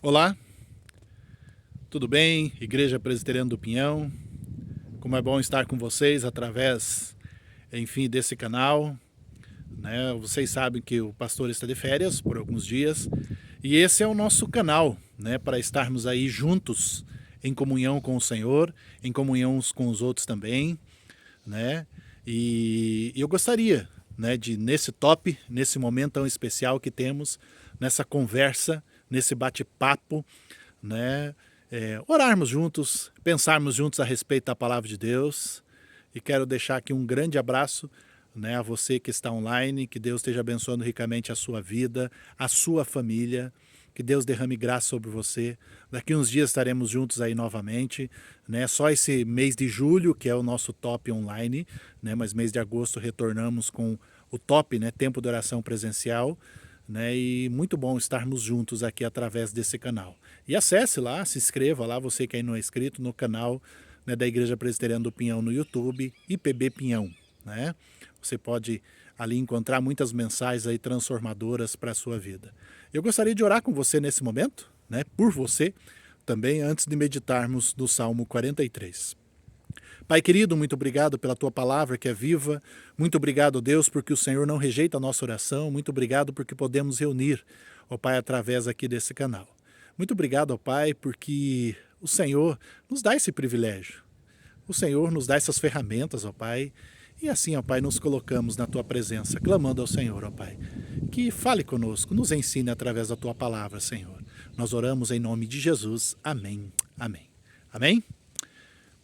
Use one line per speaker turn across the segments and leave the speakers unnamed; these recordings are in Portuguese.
Olá, tudo bem? Igreja Presbiteriana do Pinhão. Como é bom estar com vocês através, enfim, desse canal. Né? Vocês sabem que o pastor está de férias por alguns dias e esse é o nosso canal, né? Para estarmos aí juntos em comunhão com o Senhor, em comunhão uns com os outros também, né? E eu gostaria, né, de nesse momento tão especial que temos, nessa conversa, nesse bate-papo, né, orarmos juntos, pensarmos juntos a respeito da palavra de Deus. E quero deixar aqui um grande abraço, né, a você que está online, que Deus esteja abençoando ricamente a sua vida, a sua família, que Deus derrame graça sobre você. Daqui uns dias estaremos juntos aí novamente, né? Só esse mês de julho, que é o nosso top online, né? Mas mês de agosto retornamos com o top, né? Tempo de oração presencial, né? E muito bom estarmos juntos aqui através desse canal. E acesse lá, se inscreva lá, você que ainda não é inscrito, no canal, né, da Igreja Presbiteriana do Pinhão no YouTube, IPB Pinhão, né? Você pode ali encontrar muitas mensagens aí transformadoras para a sua vida. Eu gostaria de orar com você nesse momento, né, por você, também antes de meditarmos no Salmo 43. Pai querido, muito obrigado pela tua palavra que é viva. Muito obrigado, Deus, porque o Senhor não rejeita a nossa oração. Muito obrigado porque podemos reunir, ó Pai, através aqui desse canal. Muito obrigado, ó Pai, porque o Senhor nos dá esse privilégio. O Senhor nos dá essas ferramentas, ó Pai. E assim, ó Pai, nos colocamos na Tua presença, clamando ao Senhor, ó Pai, que fale conosco, nos ensine através da Tua palavra, Senhor. Nós oramos em nome de Jesus. Amém. Amém. Amém?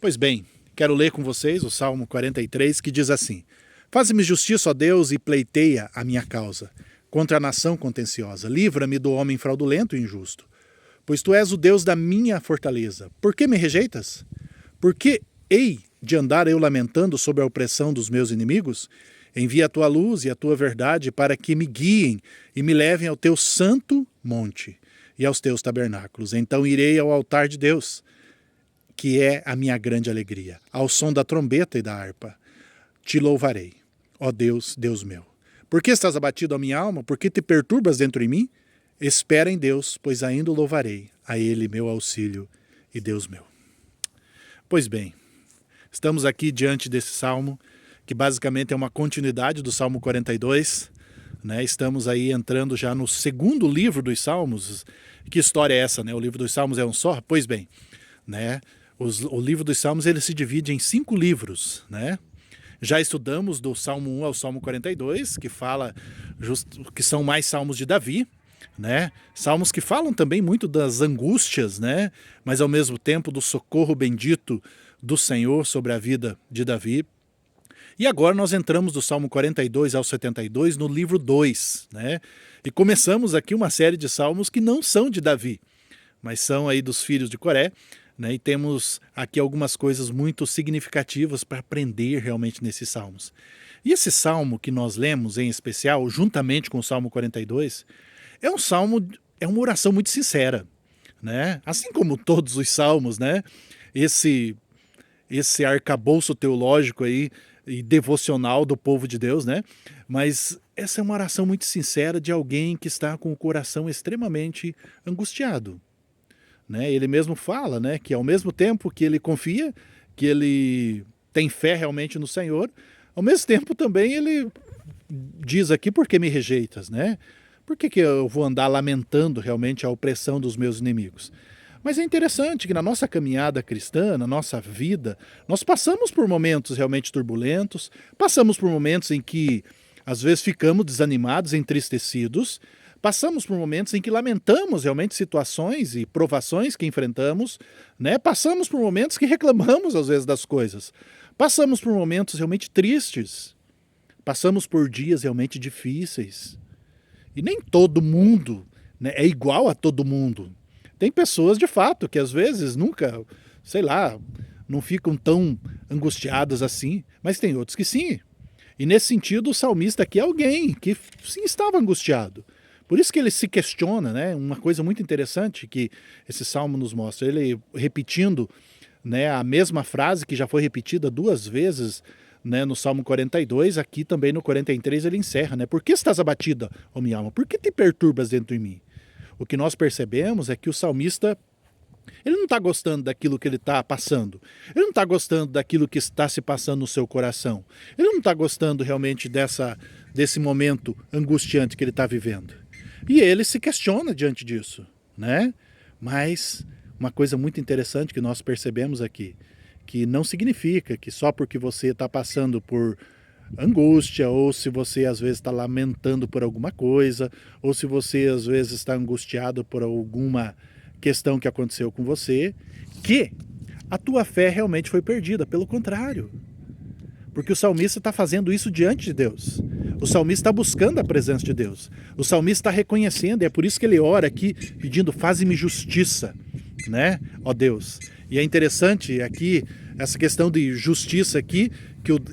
Pois bem, quero ler com vocês o Salmo 43, que diz assim: Faze-me justiça, ó Deus, e pleiteia a minha causa contra a nação contenciosa. Livra-me do homem fraudulento e injusto. Pois Tu és o Deus da minha fortaleza. Por que me rejeitas? Por que hei de andar eu lamentando sob a opressão dos meus inimigos? Envia a tua luz e a tua verdade para que me guiem e me levem ao teu santo monte e aos teus tabernáculos. Então irei ao altar de Deus, que é a minha grande alegria. Ao som da trombeta e da harpa, te louvarei, ó Deus, Deus meu. Por que estás abatido, a minha alma? Por que te perturbas dentro de mim? Espera em Deus, pois ainda o louvarei, a Ele meu auxílio e Deus meu. Pois bem, estamos aqui diante desse salmo, que basicamente é uma continuidade do Salmo 42, né? Estamos aí entrando já no segundo livro dos Salmos. Que história é essa, né? O livro dos Salmos é um só? Pois bem, né? O livro dos Salmos ele se divide em 5 livros, né? Já estudamos do Salmo 1 ao Salmo 42, que fala que são mais salmos de Davi, né? Salmos que falam também muito das angústias, né? Mas ao mesmo tempo do socorro bendito do Senhor sobre a vida de Davi. E agora nós entramos do Salmo 42 ao 72 no livro 2, né? E começamos aqui uma série de salmos que não são de Davi, mas são aí dos filhos de Coré, né? E temos aqui algumas coisas muito significativas para aprender realmente nesses salmos. E esse salmo que nós lemos em especial, juntamente com o Salmo 42, é um salmo, é uma oração muito sincera, né? Assim como todos os salmos, né? Esse arcabouço teológico aí e devocional do povo de Deus, né? Mas essa é uma oração muito sincera de alguém que está com o coração extremamente angustiado, né? Ele mesmo fala, né, que ao mesmo tempo que ele confia, que ele tem fé realmente no Senhor, ao mesmo tempo também ele diz aqui: por que me rejeitas, né? Por que eu vou andar lamentando realmente a opressão dos meus inimigos? Mas é interessante que na nossa caminhada cristã, na nossa vida, nós passamos por momentos realmente turbulentos, passamos por momentos em que às vezes ficamos desanimados, entristecidos, passamos por momentos em que lamentamos realmente situações e provações que enfrentamos, né? Passamos por momentos que reclamamos às vezes das coisas, passamos por momentos realmente tristes, passamos por dias realmente difíceis. E nem todo mundo, né, é igual a todo mundo. Tem pessoas, de fato, que às vezes nunca, sei lá, não ficam tão angustiadas assim, mas tem outros que sim. E nesse sentido, o salmista aqui é alguém que sim estava angustiado. Por isso que ele se questiona, né? Uma coisa muito interessante que esse salmo nos mostra, ele repetindo, né, a mesma frase que já foi repetida 2 vezes, né, no Salmo 42, aqui também no 43 ele encerra, né? Por que estás abatida, ó minha alma? Por que te perturbas dentro de mim? o que nós percebemos é que o salmista, ele não está gostando daquilo que ele está passando. Ele não está gostando daquilo que está se passando no seu coração. Ele não está gostando realmente desse momento angustiante que ele está vivendo. E ele se questiona diante disso, né? Mas uma coisa muito interessante que nós percebemos aqui, que não significa que só porque você está passando por angústia, ou se você às vezes está lamentando por alguma coisa, ou se você às vezes está angustiado por alguma questão que aconteceu com você, que a tua fé realmente foi perdida. Pelo contrário, porque o salmista está fazendo isso diante de Deus. O salmista está buscando a presença de Deus. O salmista está reconhecendo, e é por isso que ele ora aqui pedindo: faze-me justiça, né, ó Deus. E é interessante aqui essa questão de justiça aqui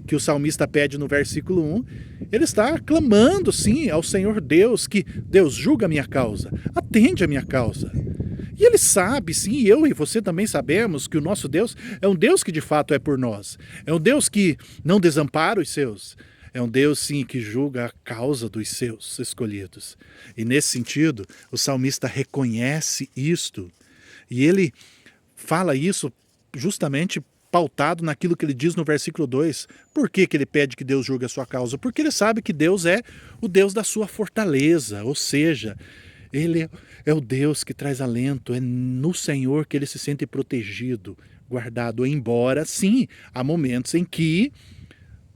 que o salmista pede no versículo 1. Ele está clamando sim ao Senhor Deus, que Deus julga a minha causa, atende a minha causa. E ele sabe, sim, eu e você também sabemos que o nosso Deus é um Deus que de fato é por nós. É um Deus que não desampara os seus. É um Deus, sim, que julga a causa dos seus escolhidos. E nesse sentido, o salmista reconhece isto. E ele fala isso justamente pautado naquilo que ele diz no versículo 2. Por que ele pede que Deus julgue a sua causa? Porque ele sabe que Deus é o Deus da sua fortaleza, ou seja, ele é o Deus que traz alento, é no Senhor que ele se sente protegido, guardado, embora sim, há momentos em que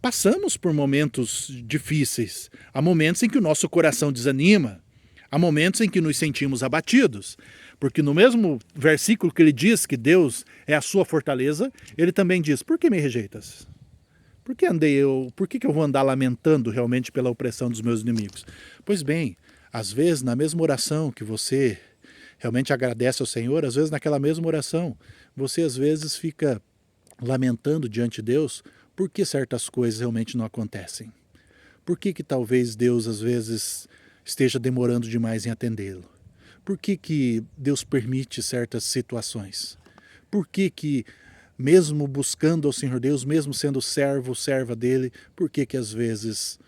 passamos por momentos difíceis, há momentos em que o nosso coração desanima, há momentos em que nos sentimos abatidos, porque no mesmo versículo que ele diz que Deus é a sua fortaleza, ele também diz: por que me rejeitas? Por que eu vou andar lamentando realmente pela opressão dos meus inimigos? Pois bem, às vezes na mesma oração que você realmente agradece ao Senhor, às vezes naquela mesma oração, você às vezes fica lamentando diante de Deus por que certas coisas realmente não acontecem. Por que talvez Deus às vezes esteja demorando demais em atendê-lo? Por que Deus permite certas situações? Por que mesmo buscando ao Senhor Deus, mesmo sendo servo, serva dele, por que às vezes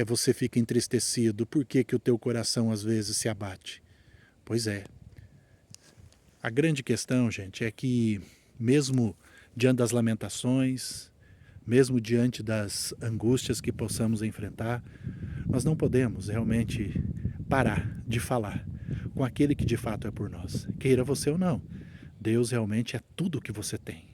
você fica entristecido? Por que o teu coração às vezes se abate? Pois é. A grande questão, gente, é que mesmo diante das lamentações, mesmo diante das angústias que possamos enfrentar, nós não podemos realmente parar de falar com aquele que de fato é por nós. Queira você ou não, Deus realmente é tudo o que você tem.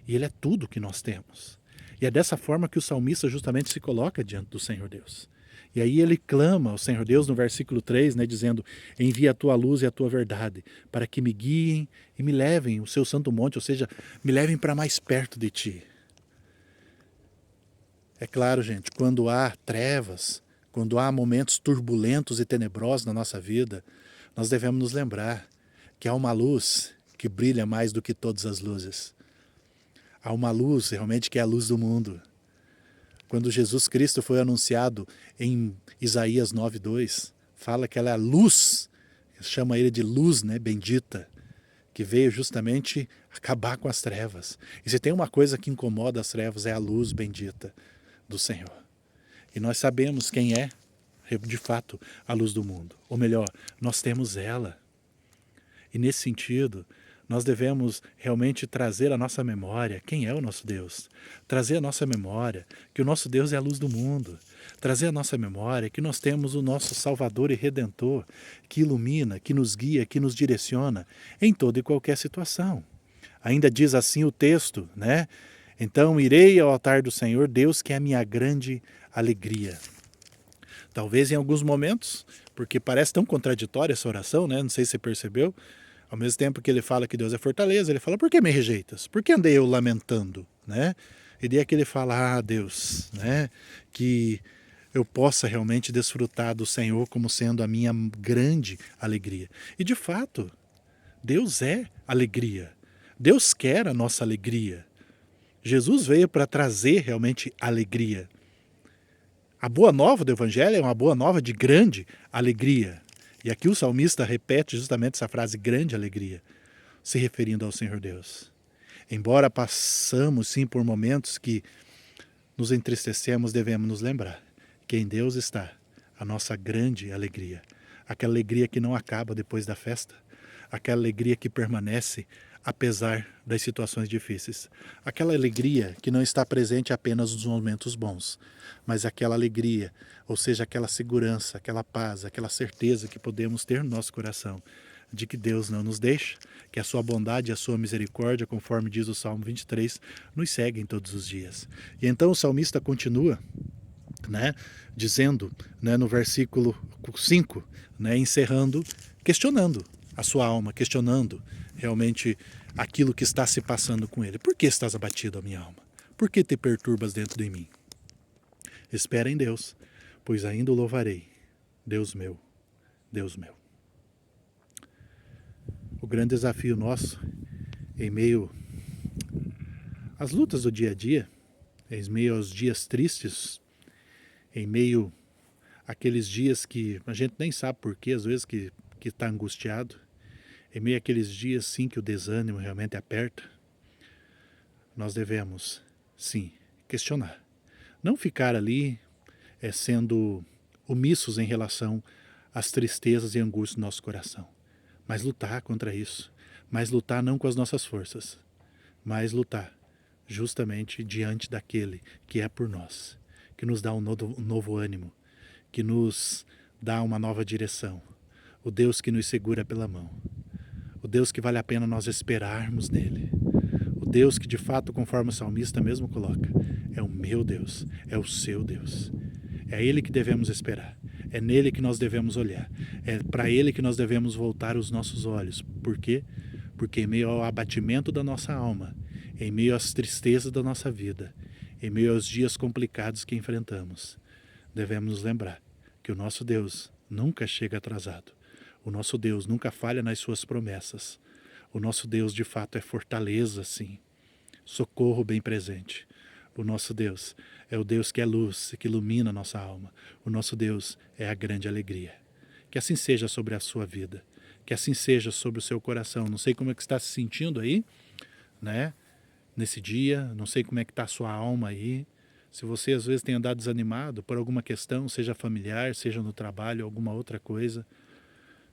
E Ele é tudo o que nós temos. E é dessa forma que o salmista justamente se coloca diante do Senhor Deus. E aí ele clama ao Senhor Deus no versículo 3, né, dizendo: envia a tua luz e a tua verdade, para que me guiem e me levem o seu santo monte, ou seja, me levem para mais perto de ti. É claro, gente, quando há trevas, quando há momentos turbulentos e tenebrosos na nossa vida, nós devemos nos lembrar que há uma luz que brilha mais do que todas as luzes. Há uma luz realmente que é a luz do mundo. Quando Jesus Cristo foi anunciado em Isaías 9:2, fala que ela é a luz, chama ele de luz, né, bendita, que veio justamente acabar com as trevas. E se tem uma coisa que incomoda as trevas é a luz bendita do Senhor. E nós sabemos quem é, de fato, a luz do mundo. Ou melhor, nós temos ela. E nesse sentido, nós devemos realmente trazer à nossa memória quem é o nosso Deus. Trazer à nossa memória que o nosso Deus é a luz do mundo. Trazer à nossa memória que nós temos o nosso Salvador e Redentor, que ilumina, que nos guia, que nos direciona em toda e qualquer situação. Ainda diz assim o texto, né? Então irei ao altar do Senhor, Deus que é a minha grande alegria. Talvez em alguns momentos, porque parece tão contraditória essa oração, né? Não sei se você percebeu. Ao mesmo tempo que ele fala que Deus é fortaleza, ele fala: por que me rejeitas? Por que andei eu lamentando? Né? E daí é que ele fala: Deus, né? Que eu possa realmente desfrutar do Senhor como sendo a minha grande alegria. E de fato, Deus é alegria. Deus quer a nossa alegria. Jesus veio para trazer realmente alegria. A boa nova do Evangelho é uma boa nova de grande alegria. E aqui o salmista repete justamente essa frase, grande alegria, se referindo ao Senhor Deus. Embora passamos sim por momentos que nos entristecemos, devemos nos lembrar que em Deus está a nossa grande alegria. aquela alegria que não acaba depois da festa, aquela alegria que permanece apesar das situações difíceis, aquela alegria que não está presente apenas nos momentos bons, mas aquela alegria, ou seja, aquela segurança, aquela paz, aquela certeza que podemos ter no nosso coração, de que Deus não nos deixa, que a sua bondade e a sua misericórdia, conforme diz o Salmo 23, nos seguem todos os dias. E então o salmista continua, né, dizendo, né, no versículo 5, né, encerrando, questionando a sua alma, questionando realmente aquilo que está se passando com ele. Por que estás abatido, a minha alma? Por que te perturbas dentro de mim? Espera em Deus, pois ainda o louvarei, Deus meu, Deus meu. O grande desafio nosso, em meio às lutas do dia a dia, em meio aos dias tristes, em meio àqueles dias que a gente nem sabe porquê, às vezes que está angustiado, em meio àqueles dias sim que o desânimo realmente aperta, nós devemos, sim, questionar. Não ficar ali sendo omissos em relação às tristezas e angústias do nosso coração, mas lutar contra isso, mas lutar não com as nossas forças, mas lutar justamente diante daquele que é por nós, que nos dá um novo ânimo, que nos dá uma nova direção, o Deus que nos segura pela mão, o Deus que vale a pena nós esperarmos nele, o Deus que de fato, conforme o salmista mesmo coloca, é o meu Deus, é o seu Deus. É a Ele que devemos esperar, é nele que nós devemos olhar, é para Ele que nós devemos voltar os nossos olhos. Por quê? Porque em meio ao abatimento da nossa alma, em meio às tristezas da nossa vida, em meio aos dias complicados que enfrentamos, devemos nos lembrar que o nosso Deus nunca chega atrasado, o nosso Deus nunca falha nas suas promessas, o nosso Deus de fato é fortaleza, sim, socorro bem presente. O nosso Deus é o Deus que é luz e que ilumina a nossa alma. O nosso Deus é a grande alegria. Que assim seja sobre a sua vida. Que assim seja sobre o seu coração. Não sei como é que está se sentindo aí, né? Nesse dia. Não sei como é que está a sua alma aí. Se você às vezes tem andado desanimado por alguma questão, seja familiar, seja no trabalho, alguma outra coisa.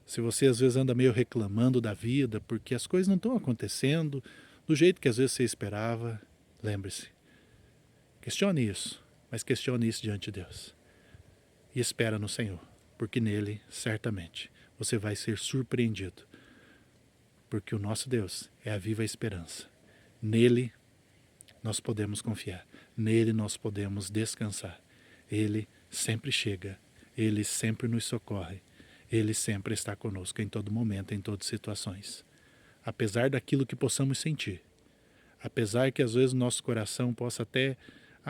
Se você às vezes anda meio reclamando da vida porque as coisas não estão acontecendo do jeito que às vezes você esperava, lembre-se. Questione isso, mas questione isso diante de Deus. E espera no Senhor, porque nele, certamente, você vai ser surpreendido. Porque o nosso Deus é a viva esperança. Nele nós podemos confiar, nele nós podemos descansar. Ele sempre chega, ele sempre nos socorre, ele sempre está conosco em todo momento, em todas as situações. Apesar daquilo que possamos sentir, apesar que às vezes o nosso coração possa até...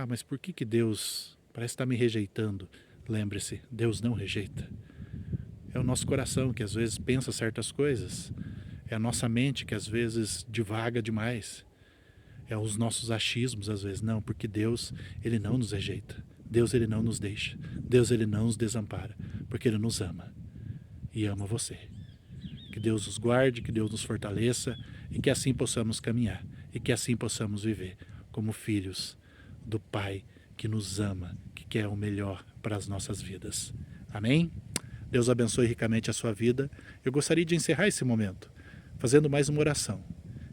mas por que Deus parece estar me rejeitando? Lembre-se, Deus não rejeita. É o nosso coração que às vezes pensa certas coisas. É a nossa mente que às vezes divaga demais. É os nossos achismos às vezes. Não, porque Deus, Ele não nos rejeita. Deus, Ele não nos deixa. Deus, Ele não nos desampara. Porque Ele nos ama. E ama você. Que Deus nos guarde, que Deus nos fortaleça e que assim possamos caminhar. E que assim possamos viver como filhos do Pai que nos ama, que quer o melhor para as nossas vidas. Amém? Deus abençoe ricamente a sua vida. Eu gostaria de encerrar esse momento fazendo mais uma oração.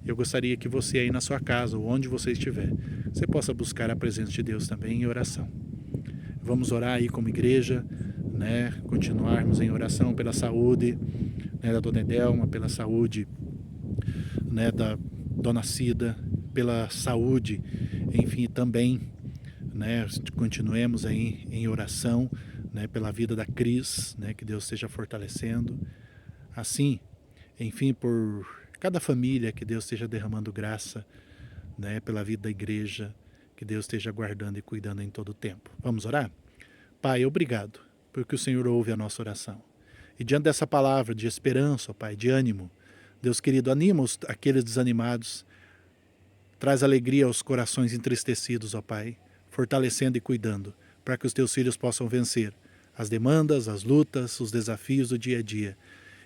Eu gostaria que você aí na sua casa ou onde você estiver, você possa buscar a presença de Deus também em oração. Vamos orar aí como igreja, né? Continuarmos em oração pela saúde, né, da Dona Edelma, pela saúde, né, da Dona Cida, pela saúde, enfim, também, né, continuemos aí em oração, né, pela vida da Cris, né, que Deus esteja fortalecendo, assim, enfim, por cada família, que Deus esteja derramando graça, né, pela vida da igreja, que Deus esteja guardando e cuidando em todo o tempo. Vamos orar? Pai, obrigado, porque o Senhor ouve a nossa oração. E diante dessa palavra de esperança, ó Pai, de ânimo, Deus querido, anima aqueles desanimados, traz alegria aos corações entristecidos, ó Pai, fortalecendo e cuidando, para que os teus filhos possam vencer as demandas, as lutas, os desafios do dia a dia,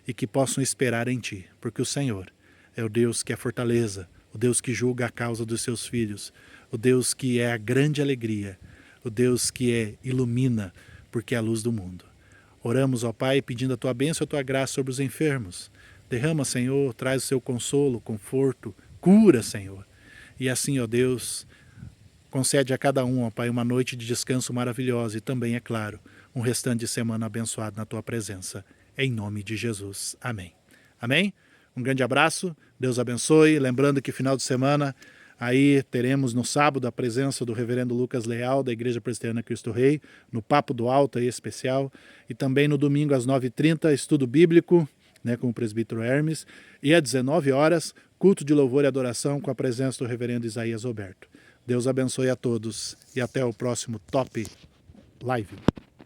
e que possam esperar em Ti, porque o Senhor é o Deus que é fortaleza, o Deus que julga a causa dos seus filhos, o Deus que é a grande alegria, o Deus que ilumina, porque é a luz do mundo. Oramos, ó Pai, pedindo a Tua bênção e a Tua graça sobre os enfermos. Derrama, Senhor, traz o Seu consolo, conforto, cura, Senhor. E assim, ó Deus, concede a cada um, ó Pai, uma noite de descanso maravilhosa e também, é claro, um restante de semana abençoado na Tua presença. Em nome de Jesus. Amém. Amém? Um grande abraço, Deus abençoe. Lembrando que final de semana aí teremos no sábado a presença do reverendo Lucas Leal, da Igreja Presbiteriana Cristo Rei, no Papo do Alto aí especial. E também no domingo às 9h30, estudo bíblico, né, com o presbítero Hermes. E às 19 horas, culto de louvor e adoração com a presença do reverendo Isaías Roberto. Deus abençoe a todos e até o próximo Top Live.